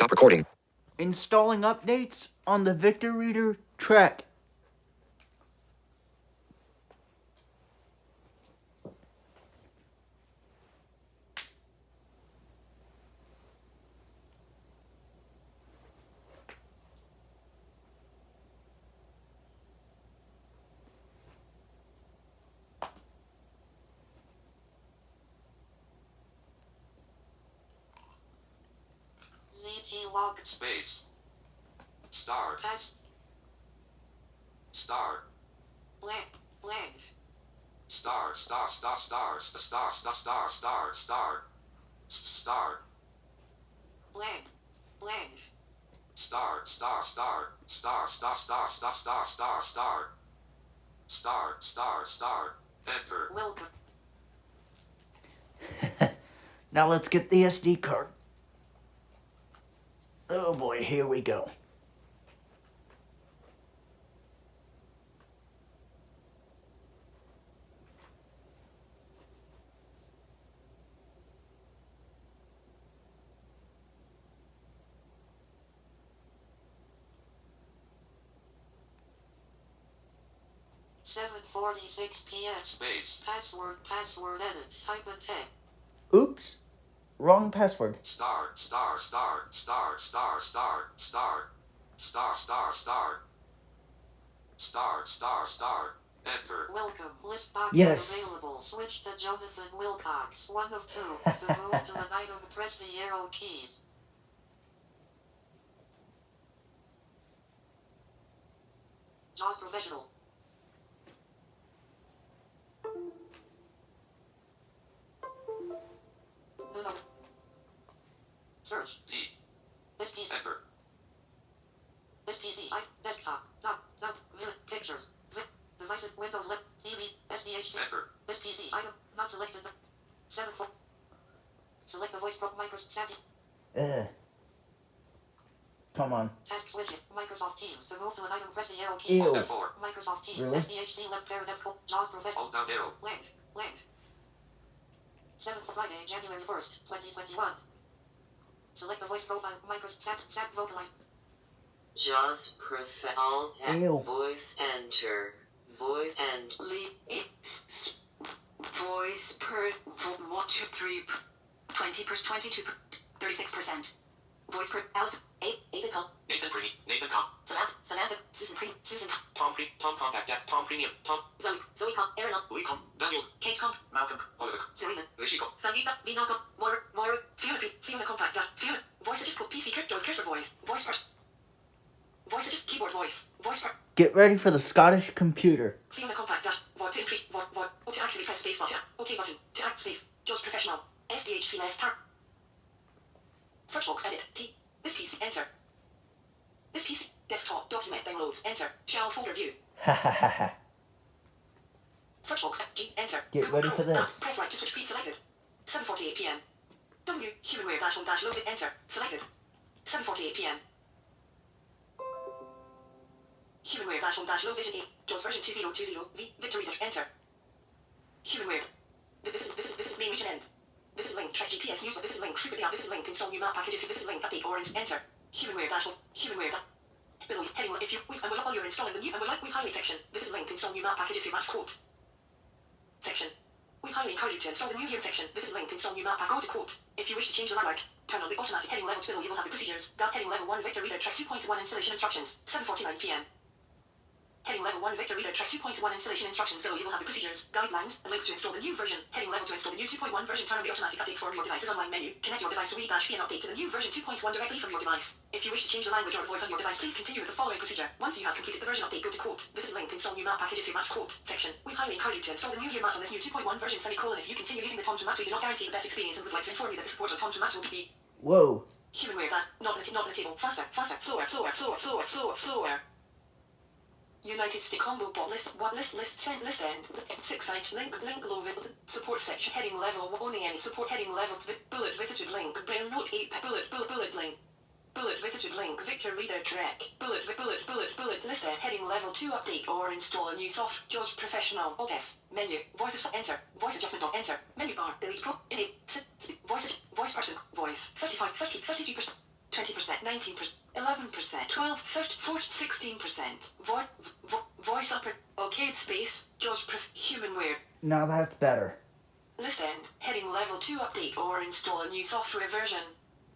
Stop recording. Installing updates on the Victor Reader Trek. ZT log Space. Star. pass Star. blank Star. Star. Star. Star. Star. Star. Star. Star. Star. Star. blank Star. Star. Star. Star. Star. Star. Star. Star. Star. Star. Star. Star. Star. Enter. welcome Now let's get the SD card. Oh boy, here we go. Seven 46 p.m. Space. Password edit. Type a text. Oops. Wrong password. Star. Star. Star. Star. Star. Star. Star. Star. Star. Star. Star. Star. Star. Enter. Welcome. List box Yes. available. Switch to Jonathan Wilcox. 1 of 2. To move to an item, press the arrow keys. JAWS Professional. No. Search. D. This PC. Enter. This PC. Desktop. Pictures. Devices. Windows. TV. SDHC. Enter. This PC. Item. Not selected. 7 4. Select the voice from Microsoft. Ugh. Come on. Task switch. Microsoft Teams. To move to an item, press the arrow key. Ew. F4. Microsoft Teams. Really? SDHC left paragraph. JAWS Professional. Hold down arrow. Link. 7th Friday, January 1st, 2021. Select the voice profile. Microsoft. SAP vocalize. JAWS Profile Ew. voice enter voice and voice per 1 2 3 20% 22 36% voice per Alice 8 Nicole Nathan Pre. Nathan Com. Samantha Susan Tom Compact. Tom Premium. Tom. Zoe Com Aaron Lee Com. Daniel. Kate Com Malcolm. Oliver. Serena Rishi Com. Sangeeta Vinaka Moira Fiona Compact Fiona voice adjust PC cryptos cursor voice voice adjust keyboard voice per Get ready for the Scottish computer. Fiona Compact voice to increase voice to activate press space bar OK button to act space JAWS Professional SDHC left part search box edit T this PC enter this PC desktop document downloads enter shell folder view Ha ha ha ha. search box G enter Get ready for this. press right to switch speed selected 7:48 p.m. W humanware dash load enter selected 7:48 p.m. Humanware dash low vision 8 JAWS version 2020 V Victor Reader enter Humanware this is main region end this is link track GPS news this is link frequently this is link install new map packages this is link update orange enter Humanware below heading if you and while you're installing the new and we highly section this is link install new map packages you match quote section we highly encourage you to install the new here section this is link install new map pack go to quote if you wish to change the landmark turn on the automatic heading levels below you will have the procedures heading level 1 Victor Reader track 2.1 installation instructions 7:49 p.m. Heading level 1 Victor Reader track 2.1 installation instructions below you will have the procedures, guidelines, and links to install the new version. Heading level to install the new 2.1 version turn on the automatic updates for your device's online menu. Connect your device to read-p and update to the new version 2.1 directly from your device. If you wish to change the language or voice on your device, please continue with the following procedure. Once you have completed the version update, go to quote. This is link install new map packages for match quote section. We highly encourage you to install the new year mat on this new 2.1 version semicolon. If you continue using the Tom Tomat, we do not guarantee the best experience and would like to inform you that the support of Tom Tomat will be Whoa. Humanware not on the table. Faster, slower. United States combo bot list send list end 6 site link below support section heading level only any support heading level bullet visited link braille note 8 bullet link bullet visited link Victor Reader track bullet list end heading level 2 update or install a new soft JAWS Professional F menu voice enter voice adjustment menu bar delete pro voice person voice 35 32% 20%, 19%, 11%, 12, 13, 14, 16%. Voice upper. Okay, space. JAWS Humanware. Now that's better. List end. Heading level 2 update or install a new software version.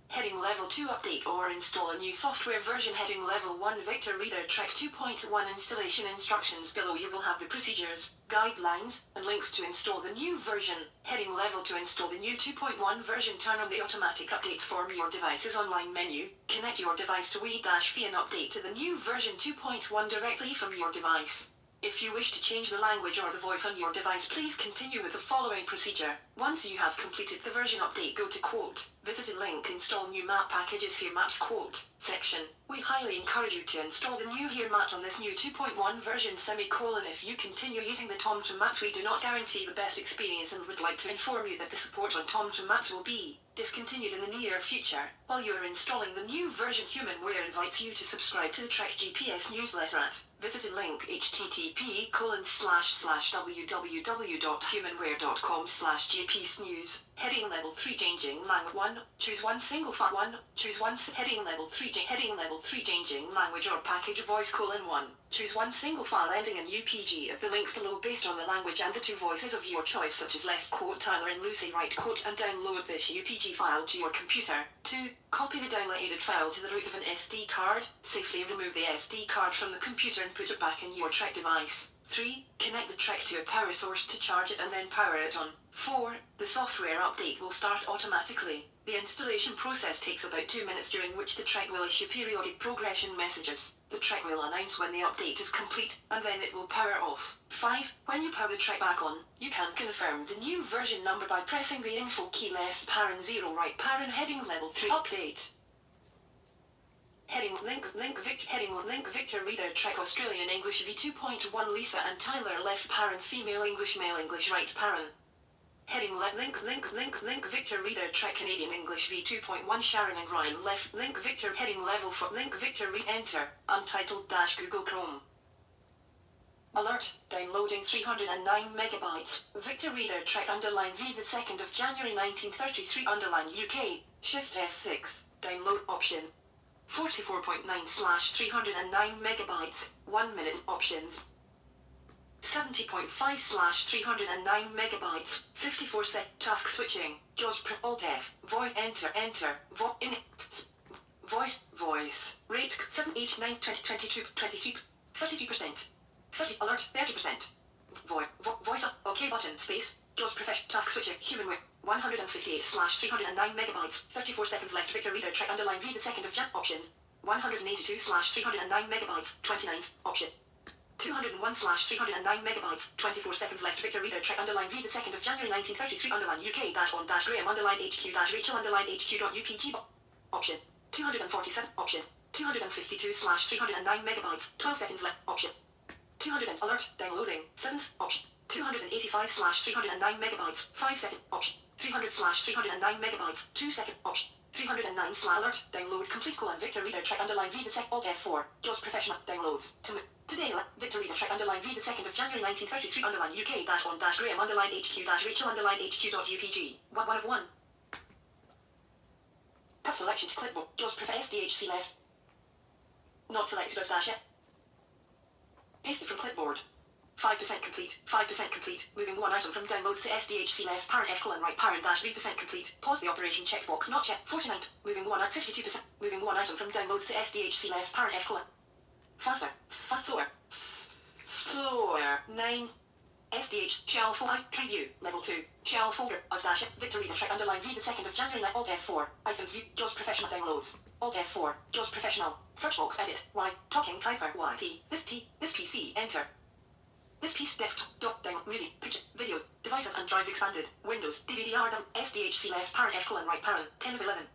Heading level 2 update or install a new software version. Heading level 1 Victor Reader Track 2.1 installation instructions. Below you will have the procedures, guidelines, and links to install the new version. Heading level to install the new 2.1 version. Turn on the automatic updates from your device's online menu. Connect your device to Wi-Fi and update to the new version 2.1 directly from your device. If you wish to change the language or the voice on your device, please continue with the following procedure. Once you have completed the version update, go to quote, visit a link, install new map packages here maps quote, section. We highly encourage you to install the new here mat on this new 2.1 version semicolon. If you continue using the TomTom Maps, we do not guarantee the best experience and would like to inform you that the support on TomTom Maps will be discontinued in the near future. While you are installing the new version, Humanware invites you to subscribe to the Trek GPS newsletter at visit a link http://www.humanware.com/jpsnews. Heading level 3 changing language 1. Choose one single file 1. Choose one heading level 3 heading level 3 changing language or package voice: 1. Choose one single file ending in UPG of the links below based on the language and the two voices of your choice, such as left quote Tyler and Lucy, right quote, and download this UPG file to your computer. 2. Copy the downloaded file to the root of an SD card. Safely remove the SD card from the computer and put it back in your Trek device. 3. Connect the Trek to a power source to charge it and then power it on. 4. The software update will start automatically. The installation process takes about 2 minutes, during which the Trek will issue periodic progression messages. The Trek will announce when the update is complete, and then it will power off. 5. When you power the Trek back on, you can confirm the new version number by pressing the info key left parent 0 right parent heading level 3 update. Heading link Victor Reader Trek Australian English v2.1 Lisa and Tyler left parent female English male English right parent. Heading link Victor Reader Trek Canadian English v2.1 Sharon and Ryan left link Victor heading level for link Victor enter untitled dash Google Chrome. Alert, downloading 309 megabytes. Victor Reader Trek _V the 2nd of January 1933 _UK, Shift F6, download option. 44.9/309 megabytes, 1 minute options. 70.5/309 megabytes, 54 sec, task switching, JAWS Alt F, voice enter, voice, rate 7, 8, 9, 20, 22, 23, 33%, 30, alert, 30%, voice up, OK button, space, JAWS profession, task switching, Humanware, 158/309 megabytes, 34 seconds left, Victor Reader Trek _V the 2nd of Jan, options, 182/309 megabytes, 29, option. 201/309 megabytes, 24 seconds left, Victor Reader Trek _V the 2nd of January 1933 UK -on -Graham HQ -Rachel HQ.upg option. 247 option. 252/309 megabytes, 12 seconds left, option. 200 alert, downloading, 7 option. 285/309 megabytes, 5 second option. 300/309 megabytes, 2 second option. 309 alert, download complete: Victor Reader Trek _V the 2nd Alt F4, JAWS professional downloads. Today, Victor Reader Trek _V the 2nd of January 1933 UK -on -Graham HQ -Rachel HQ.upg 1 of 1. Cut selection to clipboard. JAWS SDHC left. Not selected as dash yet. Paste it from clipboard. 5% complete. 5% complete. Moving one item from downloads to SDHC left parent F : right parent -3% complete. Pause the operation checkbox not checked. 49. Moving one at 52%. Moving one item from downloads to SDHC left parent F : faster. Slower. 9. SDH shell folder preview level 2 shell folder as dash Victor Reader Trek _V the 2nd of January Alt F4 items view JAWS professional downloads Alt F4 JAWS professional search box edit Y talking typer Y T this PC enter this piece desktop down music picture video devices and drives expanded Windows DVD-R SDHC left parent F : right parent 10 of 11.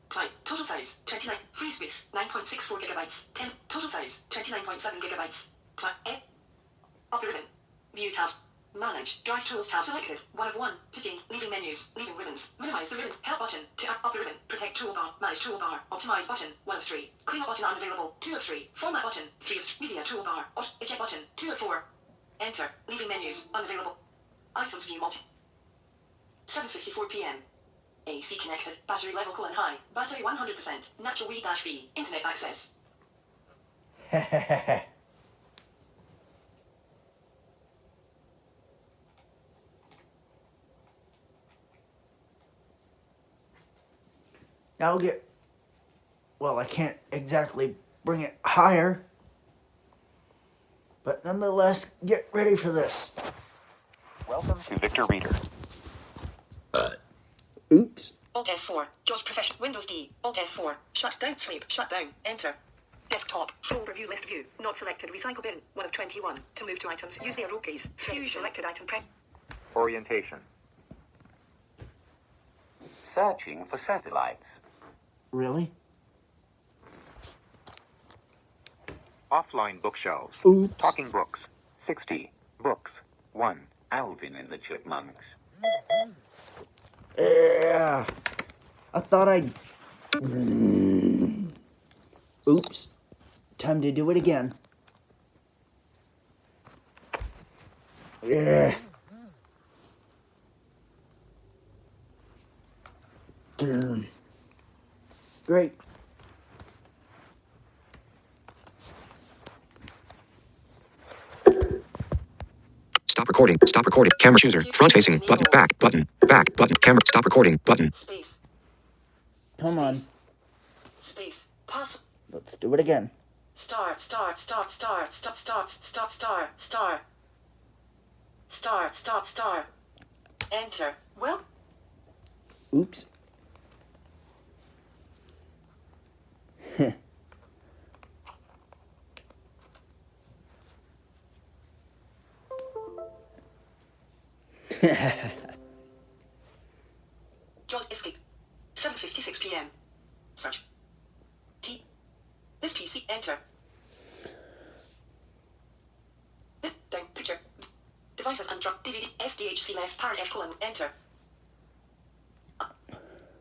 Type total size 29 free space 9.64 gigabytes 10 total size 29.7 gigabytes. Type A upper ribbon. View tab. Manage. Drive tools tab selected. 1 of 1. To change. Leaving menus. Leaving ribbons. Minimize the ribbon. Help button. To upper ribbon. Protect toolbar. Manage toolbar. Optimize button. 1 of 3. Clean up button unavailable. 2 of 3. Format button. 3 of 3. Media toolbar. Eject button. 2 of 4. Enter. Leaving menus. Unavailable. Items view multi. 7:54 p.m. AC connected. Battery level cool and high. Battery 100%. Natural Wi-Fi. Internet access. Now get. Well, I can't exactly bring it higher. But nonetheless, get ready for this. Welcome to Victor Reader. Oops. Alt F4. JAWS Professional. Windows D. Alt F4. Shut down. Sleep. Shut down. Enter. Desktop. Folder view list view. Not selected. Recycle bin. 1 of 21. To move to items, use the arrow keys. Use selected item press. Orientation. Searching for satellites. Really? Offline bookshelves. Oops. Talking books. 60. Books. 1. Alvin and the Chipmunks. Yeah. I thought I'd. Oops. Time to do it again. Yeah. Great. Stop recording. Stop recording. Camera chooser. Front facing. Button. Back. Button. Back. Button. Camera. Stop recording. Button. Space. Come on. Space. Pass. Let's do it again. Start. Start. Start. Start. Start. Start. Start. Start. Start. Start. Start. Start. Enter. Well. Oops. JAWS escape. 7:56 p.m. Search. T. This PC. Enter. This down picture. Devices and drop DVD. SDHC left parent F colon. Enter.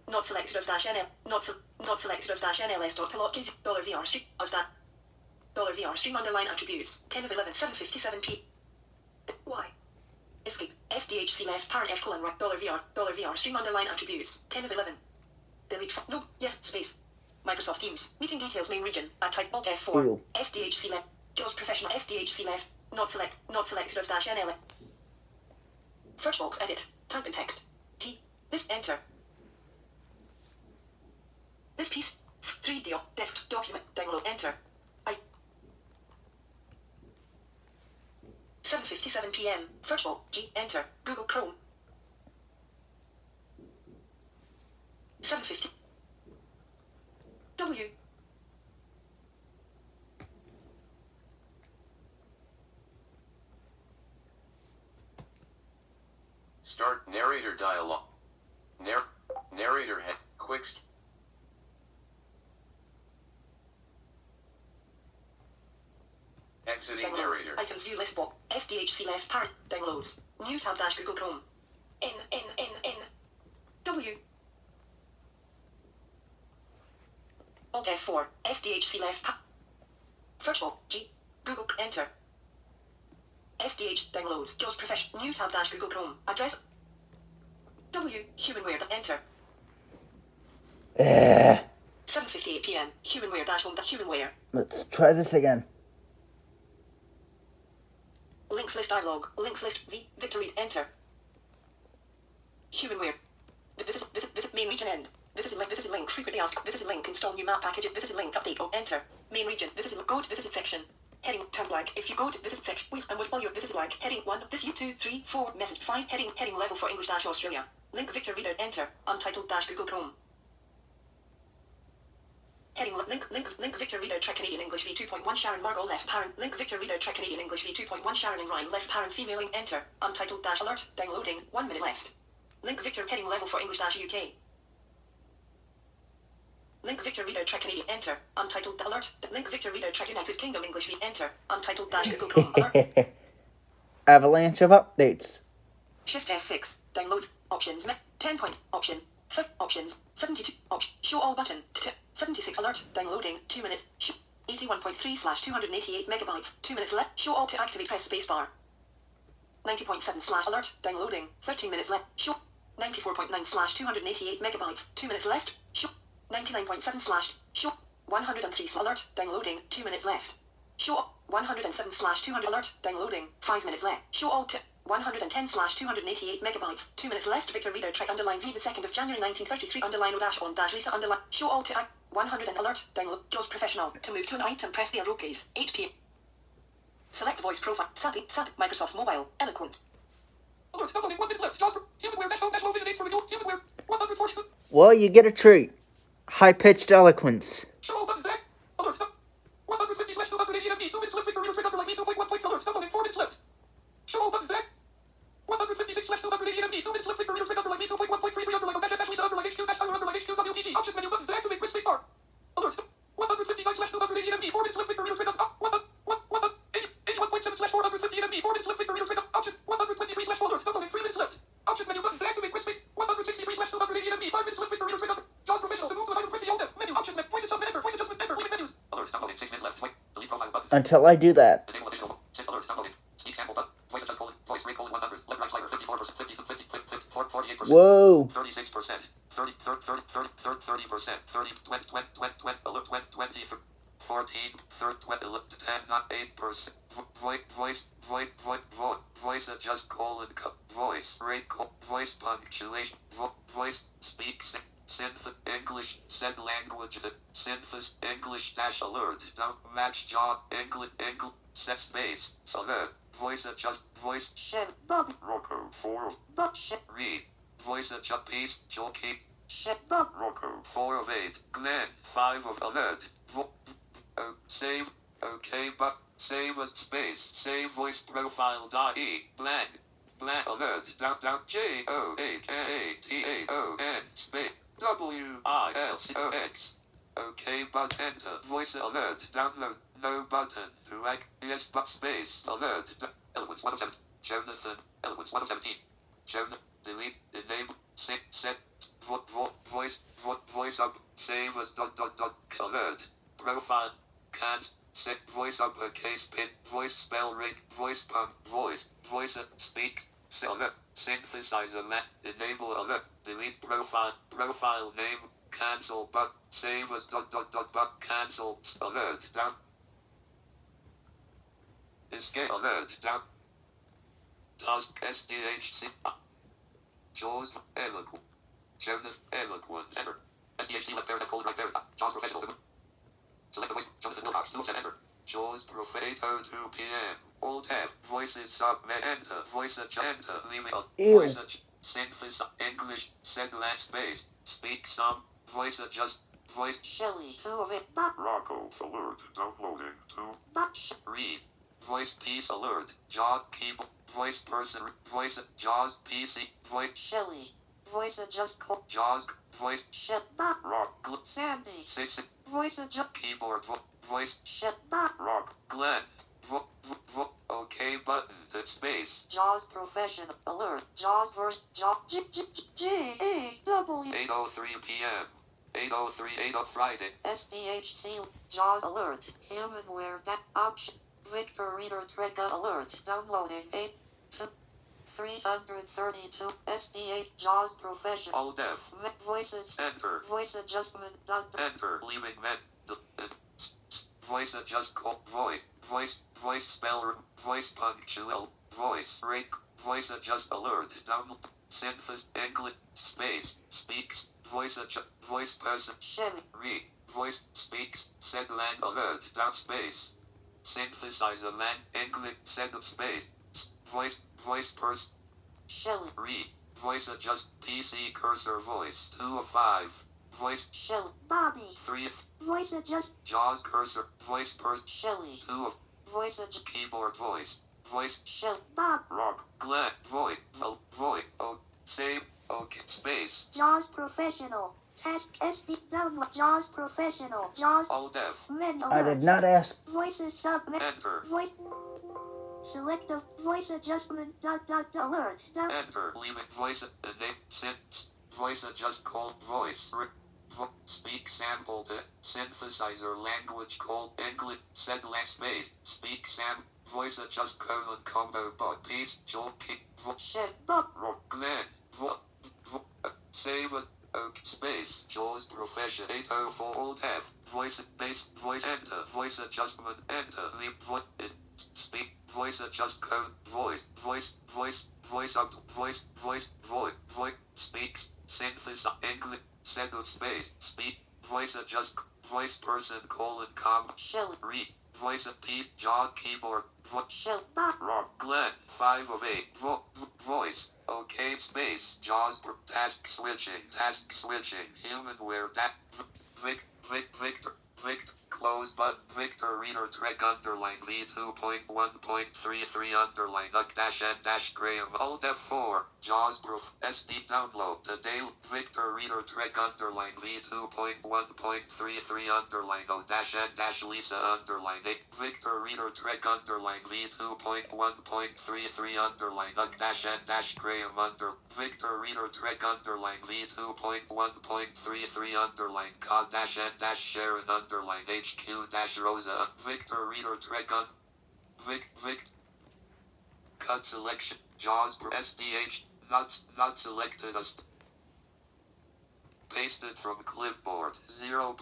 Not selected as dash NL. Not selected as dash NLS dot pilot keys. $VR stream. As that. $VR stream underline attributes. 10 of 11. 7:57 p. Y. Escape. SDHC left parent F colon right $VR stream underline attributes 10 of 11. Delete. No. Yes. Space. Microsoft Teams. Meeting details main region. I type Alt F4. Ooh. SDHC left. JAWS Professional. SDHC left. Not selected as dash NL. Search box. Edit. Type in text. T. This. Enter. This piece. 3D desk document. Download. Enter. 7:57 p.m. Search box. G. Enter. Google Chrome. 7:50. W. Start narrator dialogue. Narrator head. Exiting Downloads. narrator. Items view list box. SDHC left parent. Downloads. New tab dash Google Chrome. N. W. Alt F4. SDHC left search box. G. Google. Enter. SDH downloads. JAWS Professional. New tab dash Google Chrome. Address. W. Humanware. Enter. 7:58 p.m. Humanware dash home. Humanware. Let's try this again. Links list dialog. Links list V. Victor read. Enter. Humanware. Visit main region end. Visited link. Frequently asked. Visited link. Install new map package. Visited link. Update. Or enter. Main region. Visited. Go to visited section. Heading. Turn blank. If you go to visited section. Wait. And while you're visited blank. Heading 1. This you 2 3 4. Message 5. Heading level for English dash Australia. Link Victor reader. Enter. Untitled dash Google Chrome. Heading link Victor reader track Canadian English v2.1 Sharon Margot left parent link Victor reader track Canadian English v2.1 Sharon and Ryan left parent female enter untitled dash alert downloading 1 minute left. Link Victor heading level for English dash UK. Link Victor reader track Canadian enter untitled alert link Victor reader track United Kingdom English v enter untitled dash Google Chrome alert. Avalanche of updates. Shift F6 download options 10 point option options 72 option show all button 76 alert downloading 2 minutes 81.3/288 megabytes 2 minutes left show all to activate press spacebar 90.7 alert downloading 13 minutes left show 94.9 slash 288 megabytes. 2 minutes left. Show 99.7 slash. Show 103 alert. Downloading. 2 minutes left. Show 107 slash 200 alert. Downloading. 5 minutes left. Show all 110 slash 288 megabytes. 2 minutes left. Victor Reader track underline V the 2nd of January 1933 underline O dash on dash Lisa underline. Show all to 100 and alert. Download. JAWS Professional. To move to an item, press the arrow keys. 8 p. Select voice profile. SAP. Microsoft Mobile. Eloquent. Alert, downloading 1 minute left. JAWS Humanware dash home dash low vision 8 for renewal. Humanware 142. Well, you get a treat. High-pitched eloquence. Show button back. Alert, 150 slash 288 MB. 2 minutes left. Victor Reader track underline V 2.1 alert. Downloading 4 minutes left. Show button back. 156 slash 288 MB. 2 minutes left. Victor Reader track underline V 2.1.33 underline O dash Lisa underline HQ dash underline HQ WPG. Options menu button to activate with space bar. Alert, 159 slash 288 MB. 4 minutes left. Victor Reader track up. 81.7 slash 458 MB. 4 minutes left. Victor Reader track up. Options 123 slash alert. Downloading 3 minutes left. Options menu button to activate with space. 163 slash 288 MB. 5 minutes left. Victor Reader track up. JAWS Professional. To move to an item, press the Alt F menu. Options menu. Voice adjustment enter. Voice adjustment enter. Leaving menus. Alert. Downloading 6 minutes left. Wait. Delete profile button. Until I do that. Enable additional. Shift alert. Downloading. Speak sample button. Voice adjust colon. Voice rate colon 100. Left right slider 54%. 48%. Whoa. 36%. 30%. 30%. 20. Alert. 20. 14. 10. Not 8%. Voice adjust colon. Voice rate voice punctuation. Voice speak synth English said language synthesis English dash alert don't match job English set space alert voice adjust voice Shed Bob Rocco 4 Bob Shed read voice adjust paste Jockey Shed Bob Rocco 4 of 8 Glenn 5 of alert save okay but save as space save voice profile dot e blank alert down JOAKATAON space WILCOX okay but enter voice alert download no button to act yes but space alert Eloquence 107 Jonathan Eloquence 117 Jonathan delete enable set voice up save as alert profile can't set voice uppercase pin voice spell rate voice pump voice speak alert synthesizer enable alert delete profile name cancel but save as but cancel alert down escape alert down task SDHC JAWS eloquent Jonas eloquent enter SDHC left there colon right there JAWS professional select the voice Jonathan Wilcox 2 enter JAWS Profeto 2 p.m. Alt F voices submit enter voice enter leaving voice synthesis English said last space speak some voice adjust voice Shelly 2 of it Bob Rocco alert downloading 2 Bob read voice piece alert JAWS keyboard voice person voice JAWS PC voice Shelly voice adjust call JAWS voice Shed Bob rock Sandy 6 voice adjust keyboard voice Shed Bob rock Glenn okay button to space JAWS Professional alert JAWS verse JAWS J-A-W 8:03 p.m. 8:03 Friday SDHC JAWS alert Humanware that option Victor Reader Trega alert downloading 8 to 332 SDH JAWS Professional all deaf voices enter voice adjustment done enter leaving voice adjust call voice spell voice punctual voice rate voice adjust alert down synthesis English space speaks voice adjust voice person Shelly read voice speaks said lang alert down space synthesizer lang English said space voice person Shelly read voice adjust PC cursor voice 2 of 5 voice Shelly Bobby 3 voice adjust JAWS cursor voice person Shelly 2 of voice adjust keyboard voice Shelly Bob rock Glenn void save okay space JAWS Professional task SD download JAWS Professional JAWS all deaf menu I did not ask. voices submit enter voice select a voice adjustment alert enter leaving voice voice adjust called voice speak sample to synthesizer language called English said last space speak sam voice adjust colon combo bot piece joke Shed Bob rock Glenn Save as space. Jaws profession 804 alt F. Voice base. Voice enter. Voice adjustment enter. Leap voice speak. Voice adjust code. Voice. Voice. Voice. Voice out. Voice. Voice. Voice. Voice. Speaks. Synthesis. English. Set of space. Speak. Voice adjust. Voice person colon com. Shell. Read. Voice of peace. Jaw keyboard. Shell. Rock. Glenn. 5 of 8. Voice. Okay. Space. Jaws. Task switching. Task switching. Humanware. Victor. Close but Victor reader Trek underline V2.1.33 underline dash and dash Graham Alt F4 Jaws proof SD download today Victor reader Trek underline V2.1.33 underline O dash and dash Lisa underline 8 Victor reader Trek underline V2.1.33 underline dash and dash Graham under Victor reader Trek underline V2.1.33 underline God dash and dash Sharon underline HQ dash Rosa Victor reader Trek Vic cut selection Jaws per SDH not selected as pasted from clipboard 0%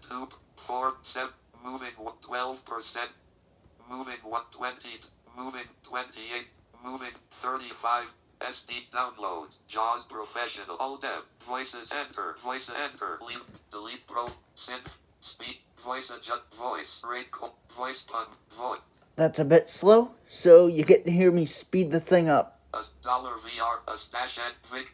2 4 7 moving 12% moving 120 moving 28 moving 35 SD download Jaws professional all dev voice enter leave delete pro synth speed voice adjust voice rate voice pun voice. That's a bit slow, so you get to hear me speed the thing up. $1 VR a stash at Vic.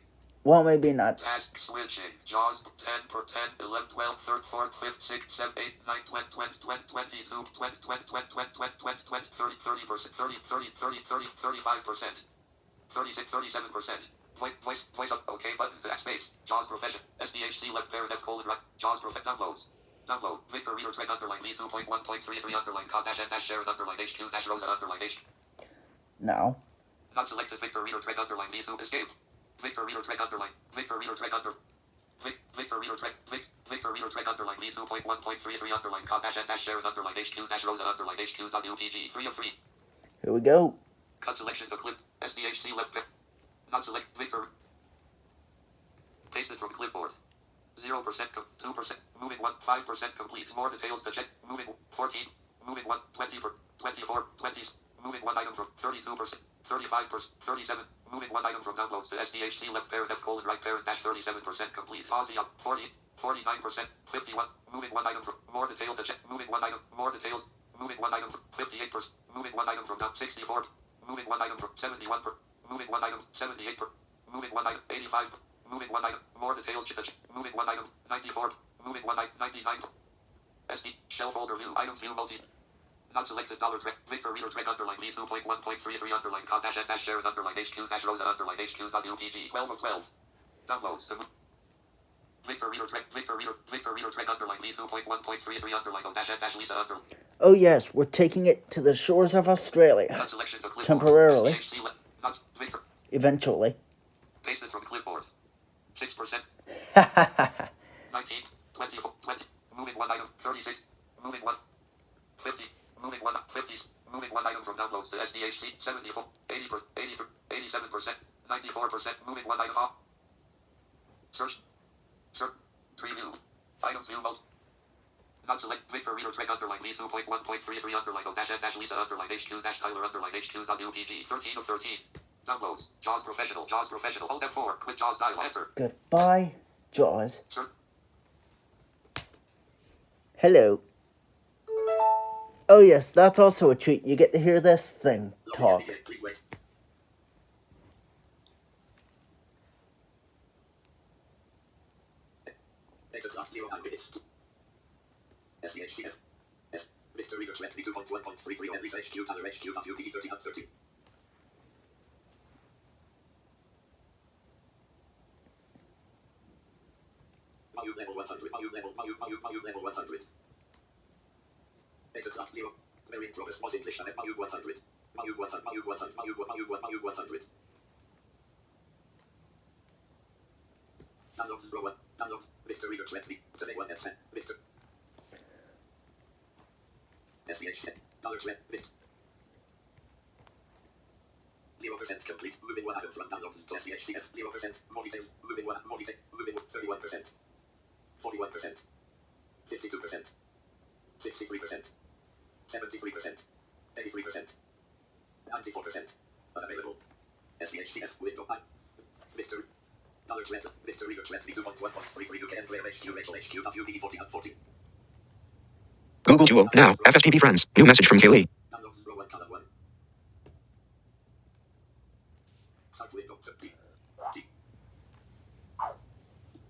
Well, maybe not. Task switching. Jaws 10 per 10 11 12 13 14 15 16 7 8 9 20 20 20 22 20 20 20 20 20 20 30 30% 30 30 30 30 35%. 36 37%. Voice up OK button to that space. Jaws profession. SDHC left parent F colon right. Jaws profession downloads. Download. Victor reader Trek underline V2.1.33 underline con dash and dash Sharon underline HQ dash Rosa underline HQ. No. Not selected Victor reader Trek underline V2 escape. Victor reader Trek underline. Victor reader Trek under. Victor reader Trek. Victor reader Trek underline V2.1.33 underline con dash and dash Sharon underline HQ dash Rosa underline HQ dot UPG 3 of 3. Here we go. Cut selection to clip. SDHC left. Not select Victor. Pasted from clipboard. 0%, 2%, moving 1, 5% complete. More details to check. Moving 14, moving 1, 20, 24, 20, moving 1 item from 32%, 35%, 37, moving 1 item from downloads to SDHC left parent F colon right parent dash 37% complete. Pause the up 40, 49%, 51, moving 1 item from more details to check. Moving 1 item, more details, moving 1 item from 58%, moving 1 item from down 64, moving 1 item from 71%, moving 1 item 78%, moving 1 item 85%. Moving 1 item, more details, moving 1 item, 94, moving 1 item, 99, SD, shell folder view, items view multi, not selected $, Victor reader Trek underline V2.1.33 underline con dash and dash Sharon underline HQ dash Rosa underline HQ dot UPG 12 of 12, downloads to Victor reader Trek underline V2.1.33 underline O dash and dash Lisa underline. Oh yes, we're taking it to the shores of Australia. Not selection to clipboard. Temporarily. SDHC, not Victor. Eventually. Pasted from clipboard. 6%. 19, 24, 20, moving 1 item, 36, moving 1, 50, moving 1, 50, moving 1 item from downloads to SDHC, 74, 80, 87%, 94%, moving 1 item off. Search, preview, items view mode. Not select Victor reader Trek underline V2.1.33 underline O dash and dash Lisa underline HQ dash Tyler underline HQ dot UPG 13 of 13. Downloads. Jaws professional. Alt F4. Quit Jaws dial. Enter. Goodbye, Jaws. Sir. Hello. Oh yes, that's also a treat. You get to hear this thing talk. Please wait. SDHCF. S. Victor reader Trek V2.1.33 and Lisa HQ Tyler HQ dot UPG 13 of 13. Value level 100. Value level 100. Enter class 0. Variant progress was English and value 100. Value 100. Download row 1. Download. Victor reader 20. Today 1 F. Victor. SDH $20. Victor. 0% complete. Moving 1 item from download to SPHCF. 0%. More details. Moving 1. More detail. Moving 31%. 41%. 52%. 63%. 73%. 83%. 94%. Unavailable. SPHCF. Window 5. Victory. $20. Victory. 22.1.33 UK and Player HQ. Rachel HQ. WPD 40 and 40. Google Duo now. FSTP friends. New message from Kaylee. Download row 1 column 1. Start window T. T.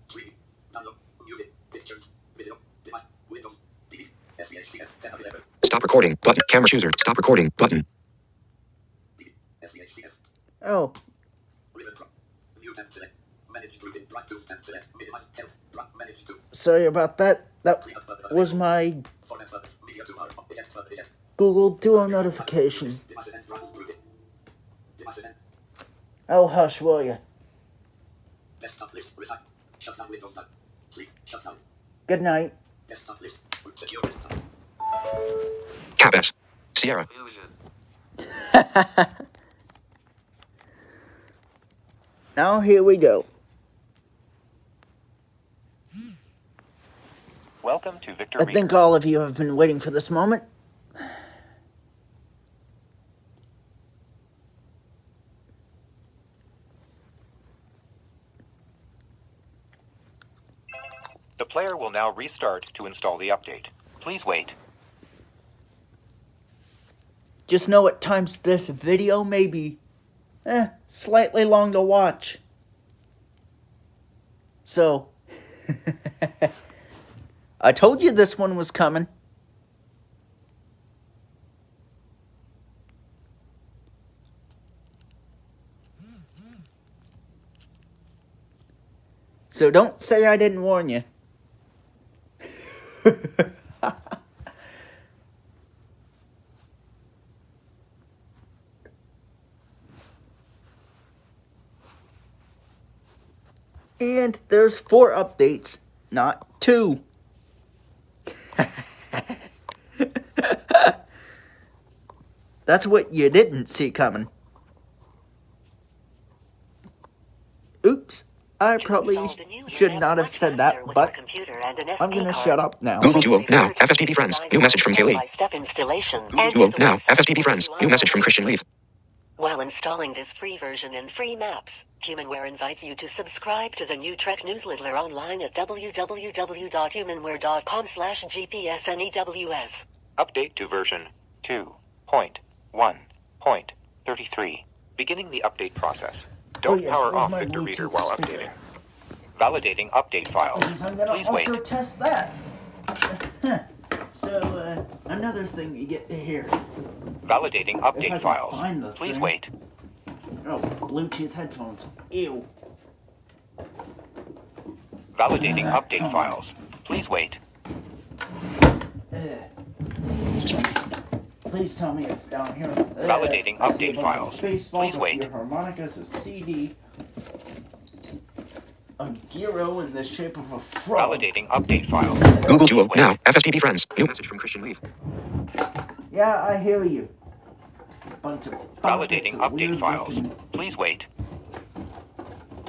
3. Download music. Pictures. Video. Device. Windows. TV. SPHCF. 10 of 11. Stop recording button. Camera chooser. Stop recording button. TV. SPHCF. Oh, Ribbon drop. New tab select. Manage grouping. Right to tab select. Minimize. Help. Drop. Manage to. sorry about that. That was my Format button. Media to R. Eject button. Eject. Google Duo notification. Devices and drop grouping. Devices and Oh, hush, will ya? desktop list. Resign. Shut down Windows tab. Sleep. Shut down. Good night. Desktop list. Secure desktop. Cap S. Sierra. Now here we go. Welcome to Victor I think all of you have been waiting for this moment. The player will now restart to install the update. Please wait. Just know at times this video may be slightly long to watch. So, I told you this one was coming. So don't say I didn't warn you. And there's 4 updates, not 2. That's what you didn't see coming. Oops, I probably should not have said that, but I'm gonna shut up now. Google Duo now. FSTP friends. New message from Kaylee. Step installation. Google Duo now. FSTP friends. New message from Christian Leaf. While installing this free version and free maps, Humanware invites you to subscribe to the new Trek newsletter online at www.humanware.com/GPSNEWS. Update to version 2.1.33. Beginning the update process. Don't yes, power where's off my Victor Reader Bluetooth while speaker? updating. Validating update files. Because I'm gonna Please also wait. test that. So, another thing you get to hear. Validating If I update can files. find the Please thing. wait. Oh, Bluetooth headphones. Ew. Validating come update on. files. Please wait. Please tell me it's down here. Validating I see a update bunch of files. Baseball, Please a wait. few harmonicas, a CD, a gyro in the shape of a frog. Validating update files. Google Duo Please wait. now. FSTP friends. New message from Christian Leaf. Yeah, I hear you. Bunch of Validating buckets of update weird files. looking- Please wait.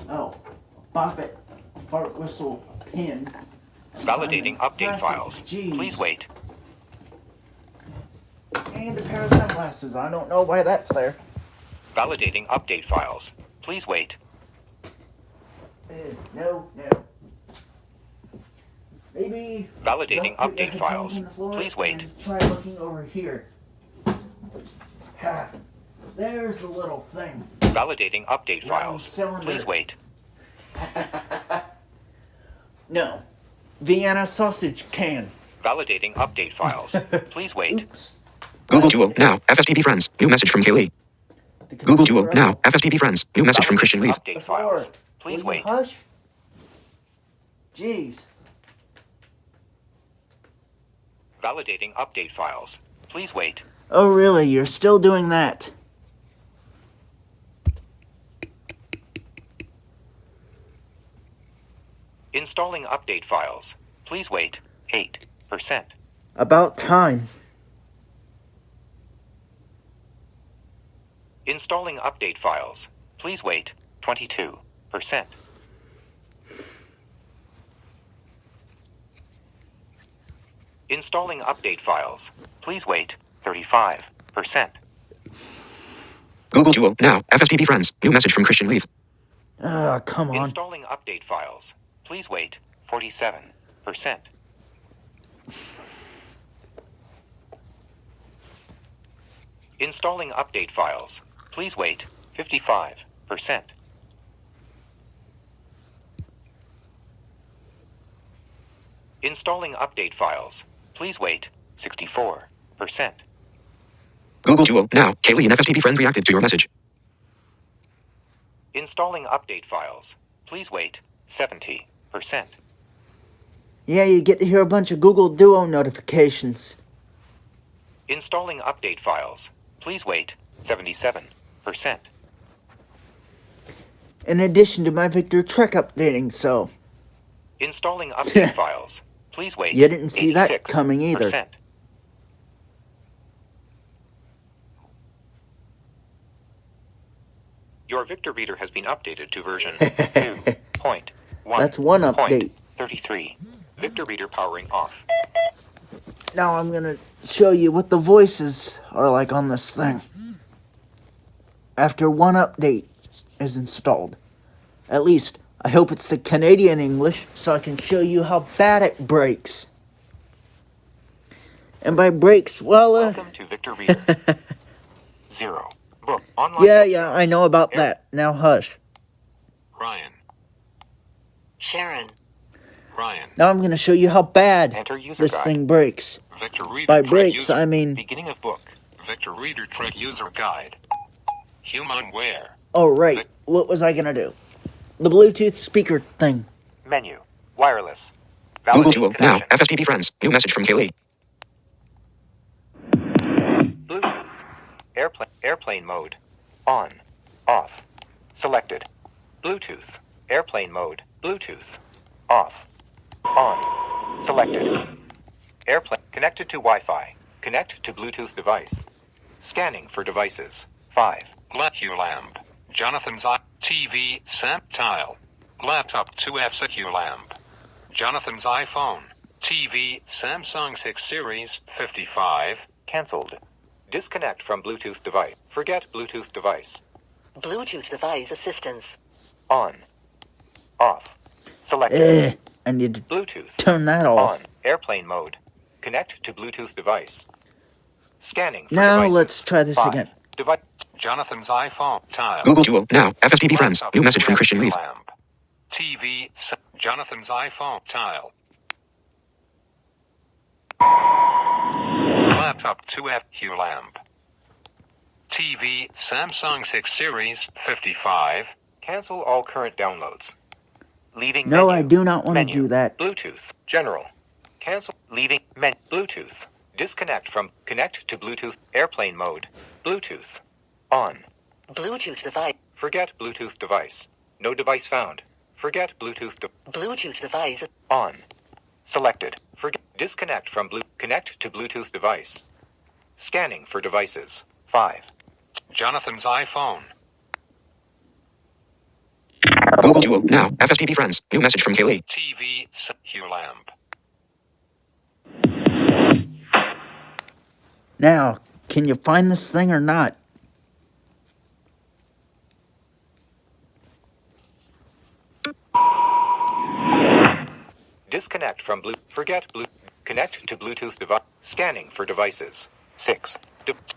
Oh, Buffett, fart whistle, pin. Validating update Classic files. G's. Please wait. And a pair of sunglasses. I don't know why that's there. Validating update files. Please wait. No. Maybe. Validating don't put your update headphones files. on the floor Please wait. and try looking over here. Ha. There's the little thing. Validating update Round files. cylinder. Please wait. No. Vienna sausage can. Validating update files. Please wait. Oops. Google Duo now. FSTP friends. New message from Kaylee. The Google Duo computer now. FSTP friends. New message from Christian Leaf. Update before. files. Please Will you wait. Hush. Jeez. Validating update files. Please wait. Oh, really? You're still doing that? Installing update files. Please wait. 8%. About time. Installing update files. Please wait. 22%. Installing update files. Please wait. 35%. Google Duo now. FSTP friends. New message from Christian Leaf. Come on. Installing update files. Please wait. 47%. Installing update files. Please wait. 55%. Installing update files. Please wait. 64%. Google Duo now. Kaylee and FSTP friends reacted to your message. Installing update files. Please wait. 70%. Yeah, you get to hear a bunch of Google Duo notifications. Installing update files. Please wait. 77%. In addition to my Victor Trek updating, so Installing update files. Please wait. you didn't see that 86%. coming either. Your Victor Reader has been updated to version 2.1. That's one update. 33. Victor Reader powering off. Now I'm gonna show you what the voices are like on this thing. After one update is installed. At least, I hope it's the Canadian English so I can show you how bad it breaks. And by breaks, well, Welcome to Victor Reader. 0. Book. Online. yeah, I know about that. Now hush. Ryan. Sharon. Ryan. Now I'm gonna show you how bad Enter user this guide. thing breaks. Victor Reader. By Trek breaks, user. I mean... Beginning of book. Victor Reader Trek user guide. Humanware. Oh, right. What was I gonna do? The Bluetooth speaker thing. Menu. Wireless. Google Validate Duo now. connection. FSTP friends. New message from Kaylee. Bluetooth. Airplane mode. On. Off. Selected. Bluetooth. Airplane mode. Bluetooth. Off. On. Selected. Airplane. Connected to Wi-Fi. Connect to Bluetooth device. Scanning for devices. 5. Q lamp. Jonathan's TV, Sam tile. Laptop 2F Q lamp. Jonathan's iPhone. TV, Samsung 6 Series, 55. Cancelled. Disconnect from Bluetooth device. Forget Bluetooth device. Bluetooth device assistance. On. Off. Selected. I need to Bluetooth. turn that off. On. Airplane mode. Connect to Bluetooth device. Scanning for Now devices. let's try this 5. again. Device. Jonathan's iPhone tile. Google Duo now. FSTP friends. Laptop New message from 2F Christian Leaf. lamp. TV, Jonathan's iPhone tile. Laptop 2F Q lamp. TV, Samsung 6 Series, 55. Cancel all current downloads. Leaving No, menu. I do not want to Menu. do that. Bluetooth. General. Cancel. Leaving. Bluetooth. Disconnect from. Connect to Bluetooth. Airplane mode. Bluetooth. On. Bluetooth device. Forget Bluetooth device. No device found. Forget Bluetooth. Bluetooth device. On. Selected. Forget. Disconnect from Connect to Bluetooth device. Scanning for devices. 5. Jonathan's iPhone. Google Duo now. FSTP friends. New message from Kaylee. TV, Q lamp. Now, can you find this thing or not? Disconnect from Forget Connect to Bluetooth device. Scanning for devices. 6.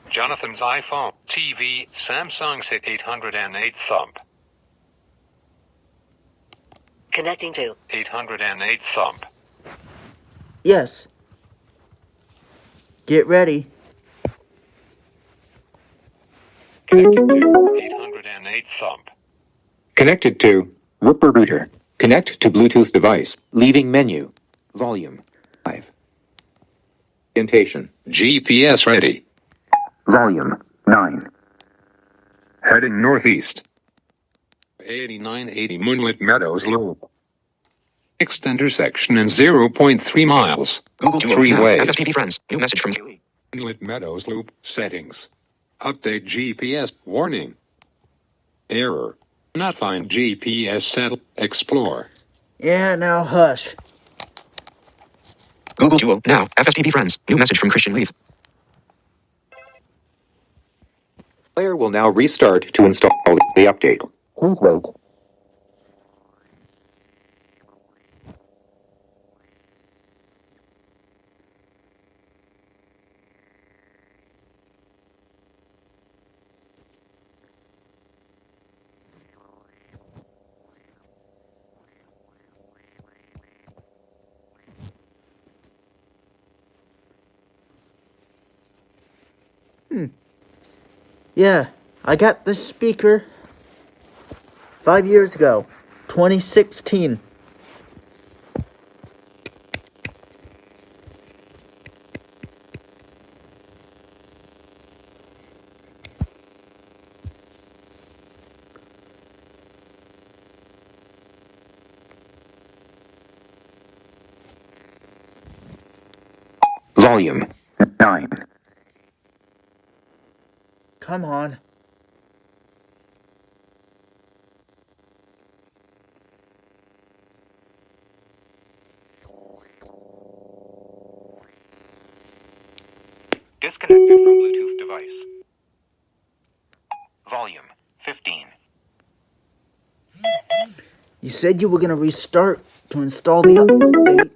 Jonathan's iPhone. TV, Samsung 808 thumb. Connecting to 808 thumb. Yes. Get ready. Connected to 808 thumb. Connected to Ripper Router. Connect to Bluetooth device. Leaving menu. Volume. 5. Orientation. GPS ready. Volume. 9. Heading northeast. 8980 Moonlit Meadows Loop. Next intersection in 0.3 miles. Google Duo now. Freeway. FSTP friends. New message from Kaylee. Moonlit Meadows Loop settings. Update GPS. Warning. Error. Not find GPS settle. Explore. Yeah, now hush. Google Duo now. FSTP friends. New message from Christian Leaf. Player will now restart to install the update. Please wait. Yeah, I got this speaker 5 years ago, 2016. Volume 9. Come on. Disconnected from Bluetooth device. Volume 15. You said you were going to restart to install the update.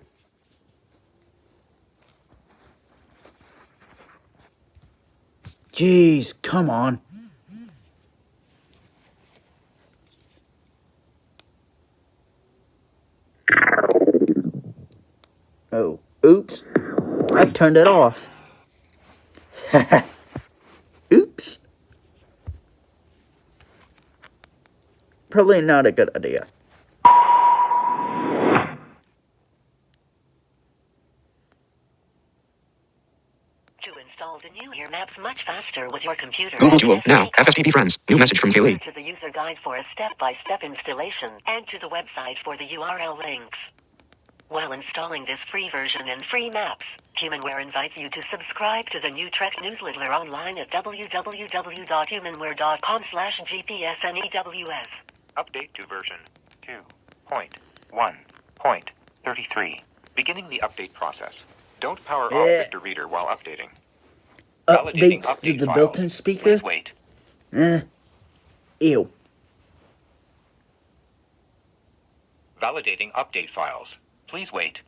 Jeez, come on. Oh, oops. I turned it off. Oops. Probably not a good idea. To install the new Air Maps much faster with your computer. Google Duo access now. any code. FSTP friends. New message from Kaylee. To the user guide for a step-by-step installation and to the website for the URL links. While installing this free version and free maps, Humanware invites you to subscribe to the new Trek newsletter online at www.humanware.com/GPSNEWS. Update to version 2.1.33. Beginning the update process. Don't power off Victor Reader while updating. Validating Updates to update the files. built-in speaker? Please wait. Ew. Validating update files. Please wait.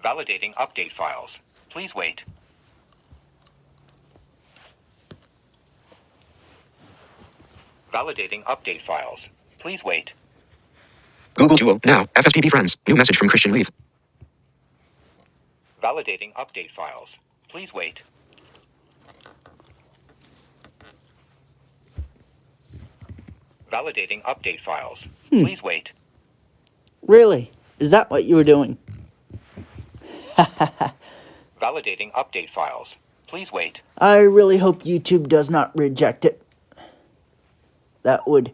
Validating update files. Please wait. Validating update files. Please wait. Google Duo now. FSTP friends. New message from Christian Leaf. Validating update files. Please wait. Validating update files. Please wait. Really? Is that what you were doing? Validating update files. Please wait. I really hope YouTube does not reject it. That would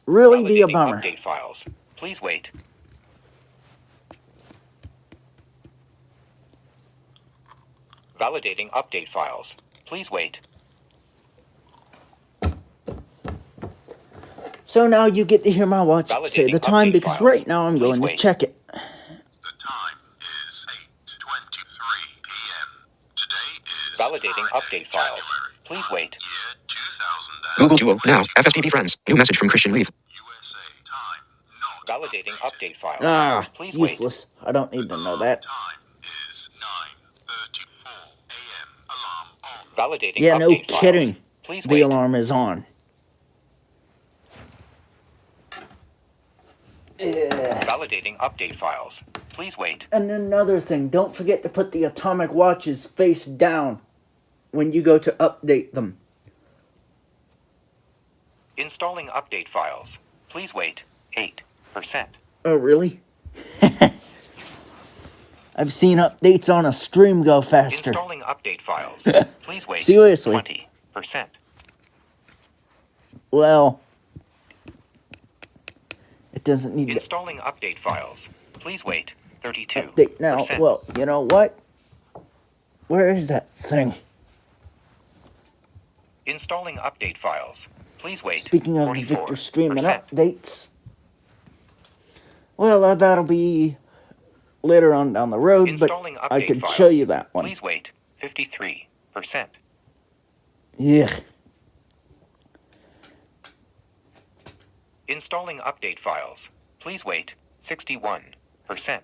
really be a Validating bummer. update files. Please wait. Validating update files. Please wait. So now you get to hear my watch say the Validating time update because files. right now I'm Please going to wait. check it. The time is 8:23 p.m. Today is Validating Friday, update files. January Please wait. year 2000. Google Duo now. FSTP friends. New message from Christian Leaf. USA time not Validating updated. update files. Ah, Please wait. useless. I don't need to know that. Time is 9:34 a.m. Alarm on. Validating Yeah, no update files. kidding. Please The wait. alarm is on. Validating update files. Please wait. And another thing, don't forget to put the atomic watches face down when you go to update them. Installing update files. Please wait. 8%. Oh, really? I've seen updates on a stream go faster. Installing update files. Please wait. Seriously. 20%. Well, it doesn't need to Installing update files. Please wait. 32%. update now. Well, you know what? Where is that thing? Installing update files. Please wait. Speaking of the 44%. Victor streaming updates, well, that'll be later on down the road, but Installing update I could files. show you that one. Please wait. 53%. Yeah. Installing update files. Please wait. 61%.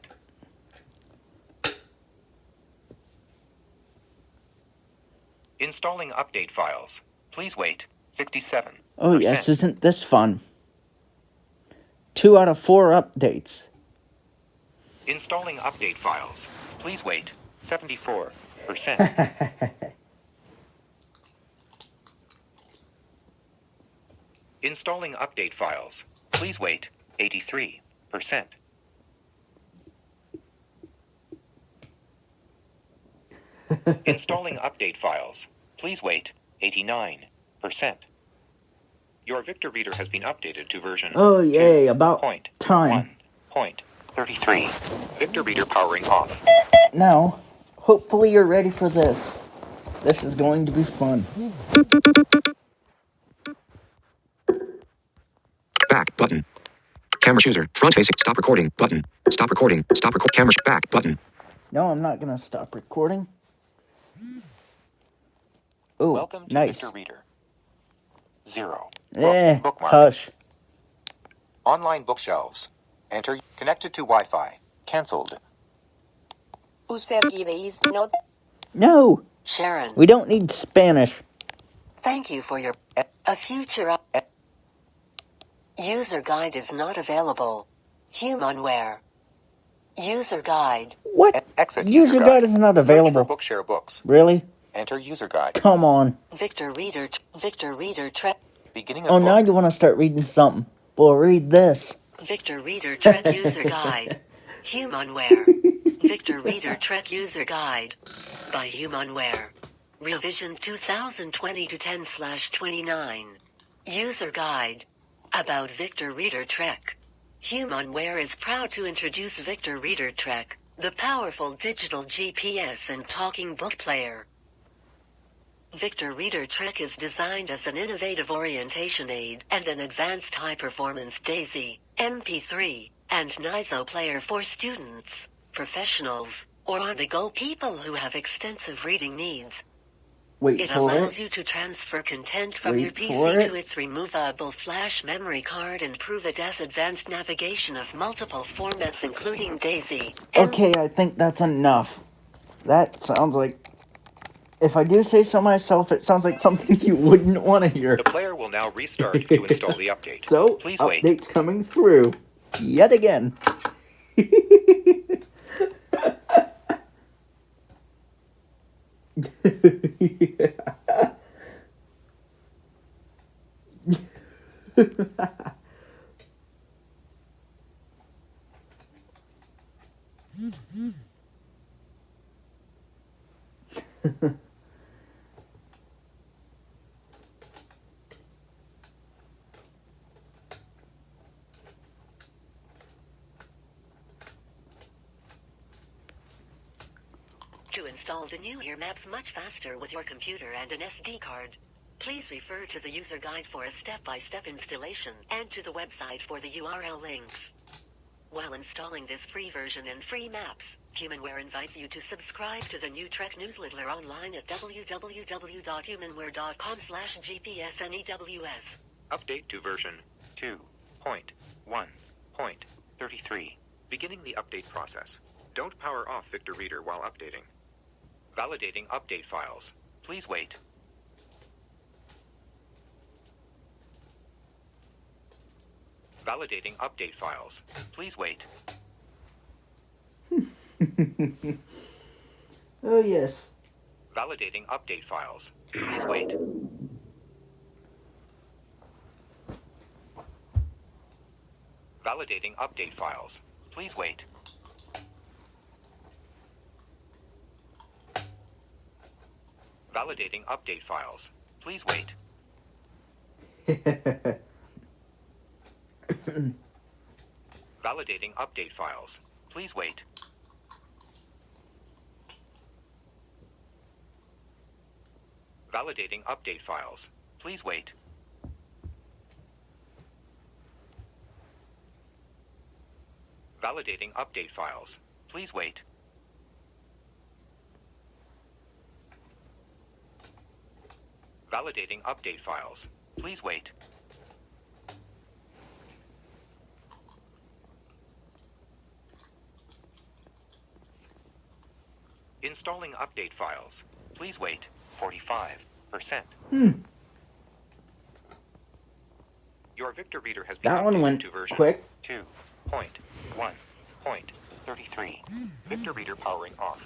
Installing update files. Please wait. 67%. Oh, yes, isn't this fun? 2 out of 4 updates. Installing update files. Please wait. 74%. Installing update files. Please wait. 83%. Installing update files. Please wait. 89%. Your Victor Reader has been updated to version Oh, yay, about time. 1.33. Victor Reader powering off. Now, hopefully you're ready for this. This is going to be fun. Back button. Camera chooser. Front facing. Stop recording button. Stop recording. Stop record. Camera back button. No, I'm not going to stop recording. Oh, Welcome to nice. Victor Reader. 0. Bookmark. Hush. Online bookshelves. Enter. Connected to Wi-Fi. Cancelled. No, Sharon, we don't need Spanish. thank you for your... A future... User guide is not available. Humanware. User guide. What? Exit User guide is not Search for available. Bookshare books. Really? Enter user guide. Come on. Victor Reader Beginning of Oh, book. now you want to start reading something. Well, read this. Victor Reader Trek User Guide. Humanware. Victor Reader Trek User Guide. By Humanware. Revision 2020 to 10/29. User Guide. About Victor Reader Trek. Humanware is proud to introduce Victor Reader Trek, the powerful digital GPS and talking book player. Victor Reader Trek is designed as an innovative orientation aid and an advanced high-performance DAISY, MP3, and NISO player for students, professionals, or on-the-go people who have extensive reading needs. Wait It for allows it. you to transfer content from Wait your for PC it. to its removable flash memory card and prove it as advanced navigation of multiple formats including DAISY. Okay, I think that's enough. That sounds like... If I do say so myself, it sounds like something you wouldn't want to hear. The player will now restart to install the update. So, Please wait. updates coming through. Yet again. To install the new Year Maps much faster with your computer and an SD card, please refer to the user guide for a step-by-step installation and to the website for the URL links. While installing this free version and free maps, Humanware invites you to subscribe to the new Trek newsletter online at www.humanware.com/gpsnews. Update to version 2.1.33. Beginning the update process. Don't power off Victor Reader while updating. Validating update files. Please wait. Validating update files. Please wait. Oh, yes. Validating update files. Please wait. Validating update files. Please wait. Validating update files. Please wait. Validating update files. Please wait. Validating update files. Please wait. Validating update files. Please wait. Validating update files. Please wait. Installing update files. Please wait. 45%. Your Victor Reader has been That one updated went to version quick. 2.1.33. Victor Reader powering off.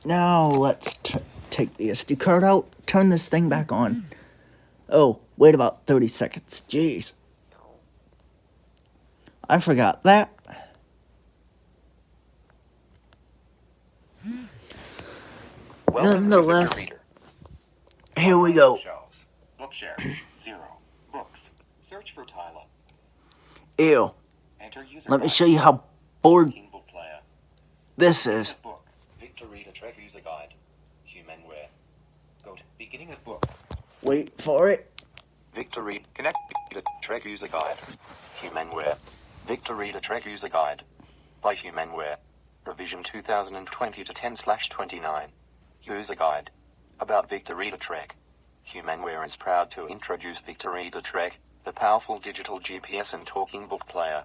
Now let's take the SD card out, turn this thing back on. Oh, wait about 30 seconds. Jeez. I forgot that. Welcome to Nonetheless, Victor Reader. here we go. Shelves. Bookshare. 0. Books. Search for Tyler. Ew. Enter user Let me guide. show you how bored Talking Book Player. this is. Book. Victor Reader Trek User Guide. Humanware. Go to beginning of book. Wait for it. Victor Reader Connect Reader Trek User Guide. Humanware. Victor Reader Trek User Guide. By Humanware. Revision 2020 to 10/29. User Guide. About Victor Reader Trek. Humanware is proud to introduce Victor Reader Trek, the powerful digital GPS and talking book player.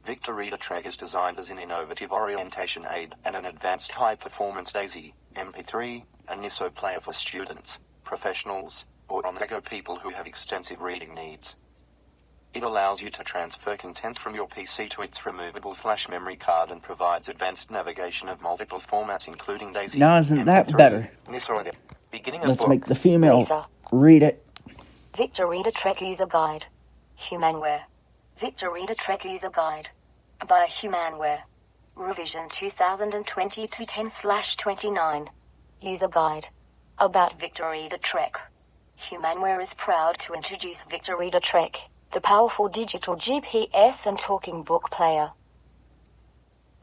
Victor Reader Trek is designed as an innovative orientation aid and an advanced high-performance DAISY, MP3, and NISO player for students, professionals, or on-the-go people who have extensive reading needs. It allows you to transfer content from your PC to its removable flash memory card and provides advanced navigation of multiple formats including DAISY. Now isn't that MP3, better? NISO and beginning of Let's book. make the female Lisa. read it. Victor Reader Trek User Guide. Humanware. Victor Reader Trek User Guide. By Humanware. Revision 2020 to 10/29. User Guide. About Victor Reader Trek. Humanware is proud to introduce Victor Reader Trek, the powerful digital GPS and talking book player.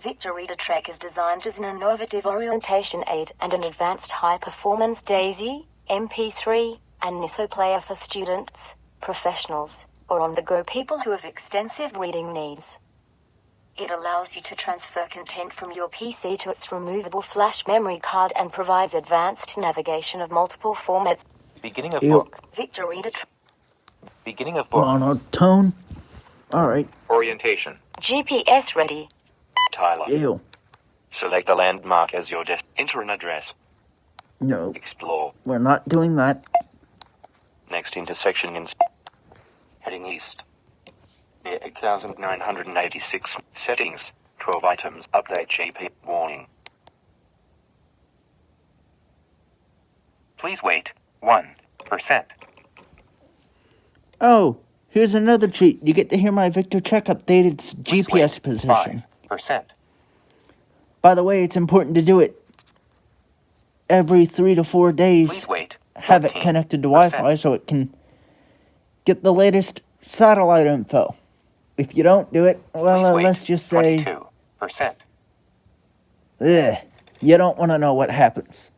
Victor Reader Trek is designed as an innovative orientation aid and an advanced high-performance DAISY, MP3, and NISO player for students, professionals, or on-the-go people who have extensive reading needs. It allows you to transfer content from your PC to its removable flash memory card and provides advanced navigation of multiple formats. Beginning of Ew. book. Victor Reader Trek. Beginning of book. Monotone. Alright. Orientation. GPS ready. Tyler. Ew. Select a landmark as your enter an address. No, Explore. we're not doing that. Next intersection in heading east. Near 8986. Settings. 12 items. Update GP. Warning. Please wait. 1%. Oh, here's another treat. You get to hear my Victor Trek updated Please GPS wait. position. 5%. By the way, it's important to do it every 3 to 4 days. Please wait. Have it 13%. connected to Wi-Fi so it can get the latest satellite info. If you don't do it, well, Please wait. let's just say, 22%. you don't want to know what happens.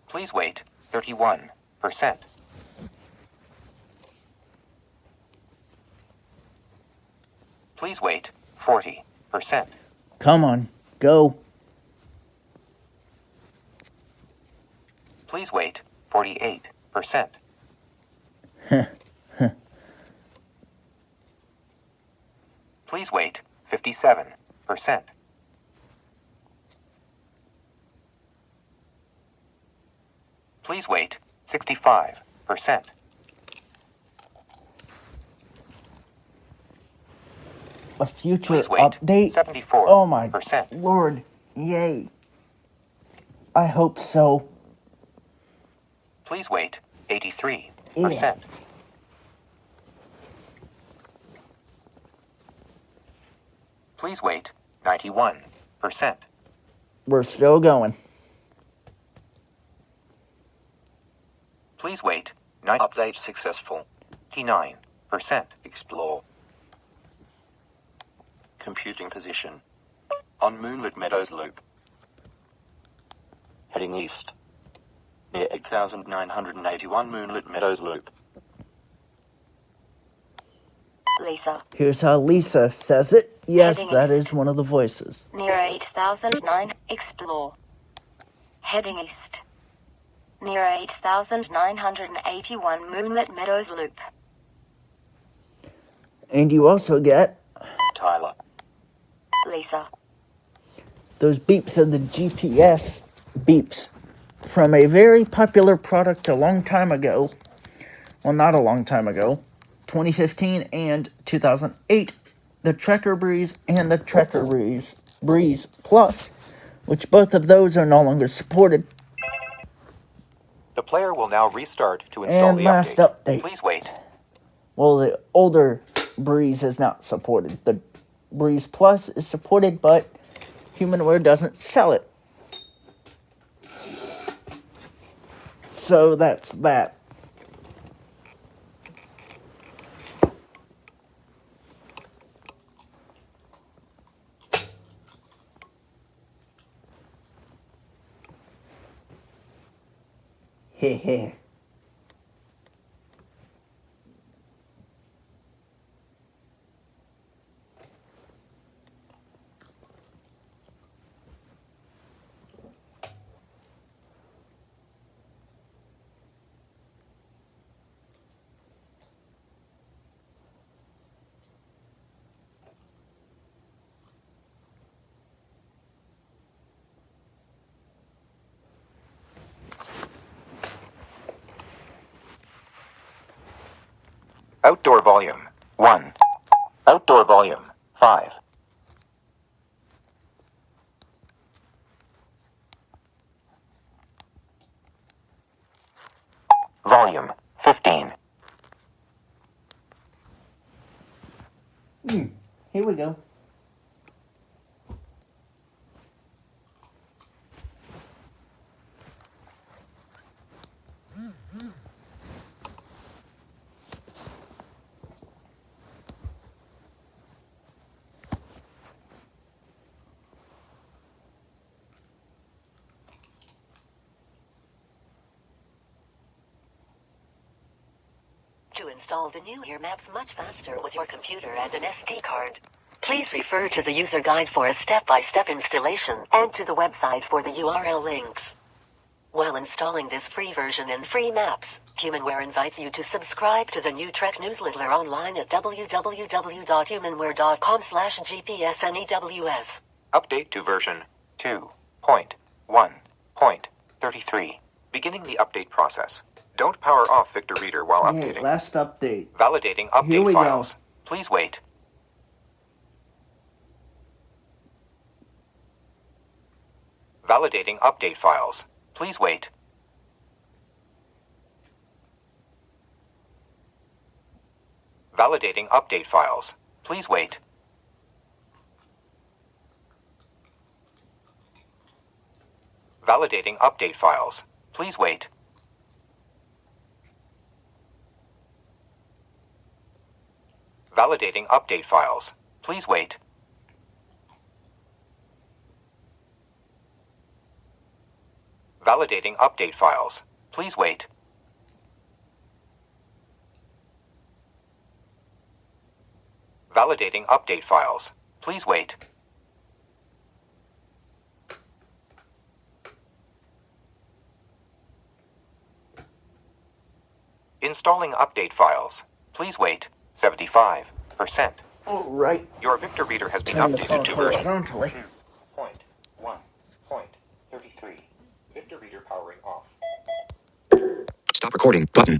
Please wait. 31%. Please wait. 40%. Come on, go. Please wait. 48%. Please wait. 57%. Please wait. 65%. A future Please wait. update? 74%. Oh my lord, yay. I hope so. Please wait. 83%. Yeah. Please wait. 91%. We're still going. Please wait. Update successful. 89%. Explore. Computing position. On Moonlit Meadows Loop. Heading east. Near 8,981 Moonlit Meadows Loop. Lisa. Here's how Lisa says it. Yes, Heading that east. is one of the voices. Near 8009. Explore. Heading east. Near 8,981 Moonlit Meadows Loop. And you also get Tyler. Lisa. those beeps of the GPS beeps from a very popular product a long time ago. Well, not a long time ago. 2015 and 2008. The Trekker Breeze and the Trekker Breeze Plus, which both of those are no longer supported. The player will now restart to install And the last update. Please wait. Well, the older Breeze is not supported. The Breeze Plus is supported, but Humanware doesn't sell it. So that's that. Heh. Outdoor volume 1. Outdoor volume 5. Volume 15. Here we go. To install the new Here Maps much faster with your computer and an SD card, please refer to the user guide for a step-by-step installation and to the website for the URL links. While installing this free version and free maps, Humanware invites you to subscribe to the new Trek newsletter online at www.humanware.com/GPSNEWS. Update to version 2.1.33. Beginning the update process. Don't power off Victor Reader while updating. Last update. Validating Here we update go. files. Please wait. Validating update files. Please wait. Validating update files. Please wait. Validating update files. Please wait. Validating update files. Please wait. Validating update files. Please wait. Validating update files. Please wait. Installing update files. Please wait. 75%. Alright. Your Victor Reader has been Turn the updated phone to version horizontally. 2.1.33. Victor Reader powering off. Stop recording button.